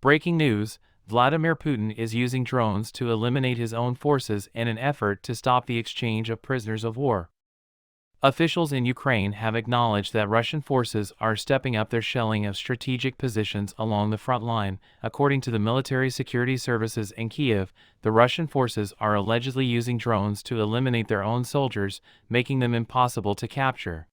Breaking news: Vladimir Putin is using drones to eliminate his own forces in an effort to stop the exchange of prisoners of war. Officials in Ukraine have acknowledged that Russian forces are stepping up their shelling of strategic positions along the front line. According to the military security services in Kiev, the Russian forces are allegedly using drones to eliminate their own soldiers, making them impossible to capture.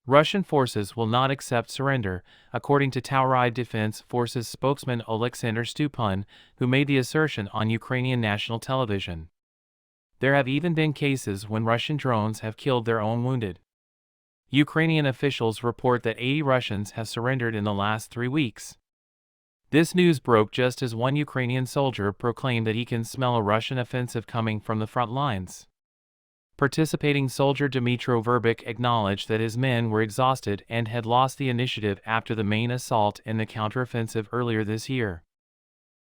Russian forces will not accept surrender, according to Taurai Defense Forces spokesman Oleksandr Stupun, who made the assertion on Ukrainian national television. There have even been cases when Russian drones have killed their own wounded. Ukrainian officials report that 80 Russians have surrendered in the last 3 weeks. This news broke just as one Ukrainian soldier proclaimed that he can smell a Russian offensive coming from the front lines. Participating soldier Dmytro Verbik acknowledged that his men were exhausted and had lost the initiative after the main assault in the counteroffensive earlier this year.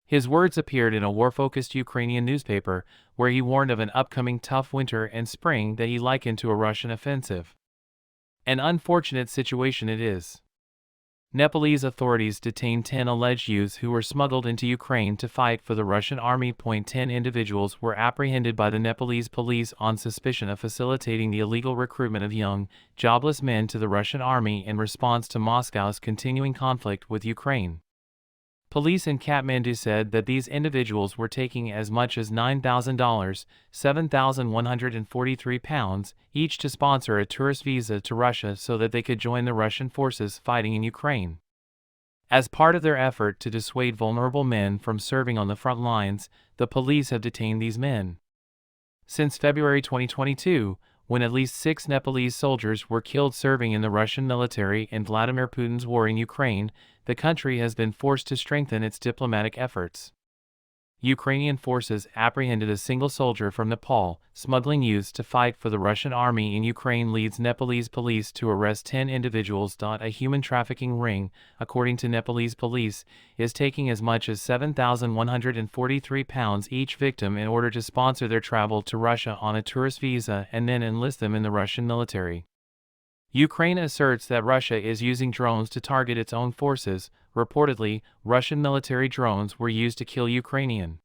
His words appeared in a war-focused Ukrainian newspaper, where he warned of an upcoming tough winter and spring that he likened to a Russian offensive. An unfortunate situation it is. Nepalese authorities detained 10 alleged youths who were smuggled into Ukraine to fight for the Russian army. 10 individuals were apprehended by the Nepalese police on suspicion of facilitating the illegal recruitment of young, jobless men to the Russian army in response to Moscow's continuing conflict with Ukraine. Police in Kathmandu said that these individuals were taking as much as $9,000, £7,143, each to sponsor a tourist visa to Russia so that they could join the Russian forces fighting in Ukraine. As part of their effort to dissuade vulnerable men from serving on the front lines, the police have detained these men. Since February 2022, when at least 6 Nepalese soldiers were killed serving in the Russian military in Vladimir Putin's war in Ukraine, the country has been forced to strengthen its diplomatic efforts. Ukrainian forces apprehended a single soldier from Nepal, smuggling youths to fight for the Russian army in Ukraine leads Nepalese police to arrest 10 individuals. A human trafficking ring, according to Nepalese police, is taking as much as £7,143 each victim in order to sponsor their travel to Russia on a tourist visa and then enlist them in the Russian military. Ukraine asserts that Russia is using drones to target its own forces. Reportedly, Russian military drones were used to kill Ukrainian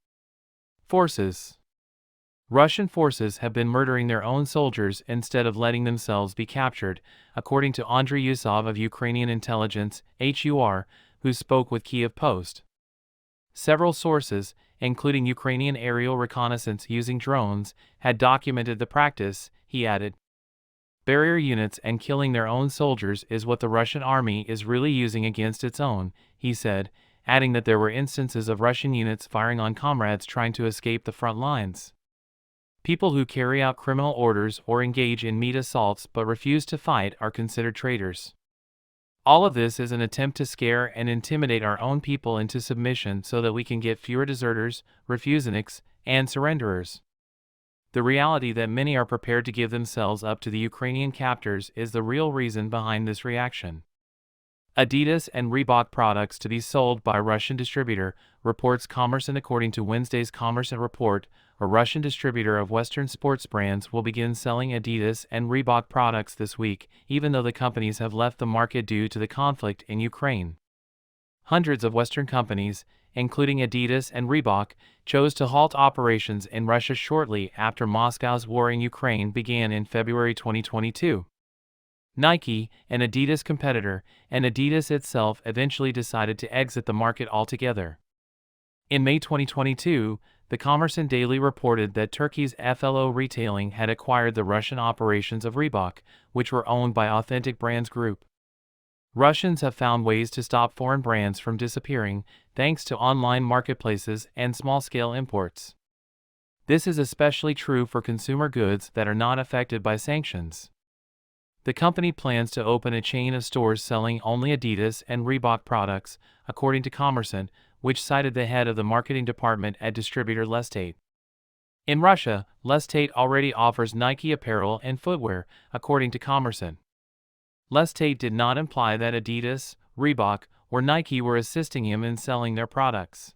forces. Russian forces have been murdering their own soldiers instead of letting themselves be captured, according to Andriy Yusov of Ukrainian intelligence, HUR, who spoke with Kiev Post. Several sources, including Ukrainian aerial reconnaissance using drones, had documented the practice, he added. Barrier units and killing their own soldiers is what the Russian army is really using against its own, he said, adding that there were instances of Russian units firing on comrades trying to escape the front lines. People who carry out criminal orders or engage in meat assaults but refuse to fight are considered traitors. All of this is an attempt to scare and intimidate our own people into submission so that we can get fewer deserters, refuseniks, and surrenderers. The reality that many are prepared to give themselves up to the Ukrainian captors is the real reason behind this reaction. Adidas and Reebok products to be sold by Russian distributor, reports Kommersant. According to Wednesday's Kommersant report, a Russian distributor of Western sports brands will begin selling Adidas and Reebok products this week, even though the companies have left the market due to the conflict in Ukraine. Hundreds of Western companies, including Adidas and Reebok, chose to halt operations in Russia shortly after Moscow's war in Ukraine began in February 2022. Nike, an Adidas competitor, and Adidas itself eventually decided to exit the market altogether. In May 2022, the Kommersant Daily reported that Turkey's FLO Retailing had acquired the Russian operations of Reebok, which were owned by Authentic Brands Group. Russians have found ways to stop foreign brands from disappearing, thanks to online marketplaces and small-scale imports. This is especially true for consumer goods that are not affected by sanctions. The company plans to open a chain of stores selling only Adidas and Reebok products, according to Kommersant, which cited the head of the marketing department at distributor Lestate. In Russia, Lestate already offers Nike apparel and footwear, according to Kommersant. Lestate did not imply that Adidas, Reebok, or Nike were assisting him in selling their products.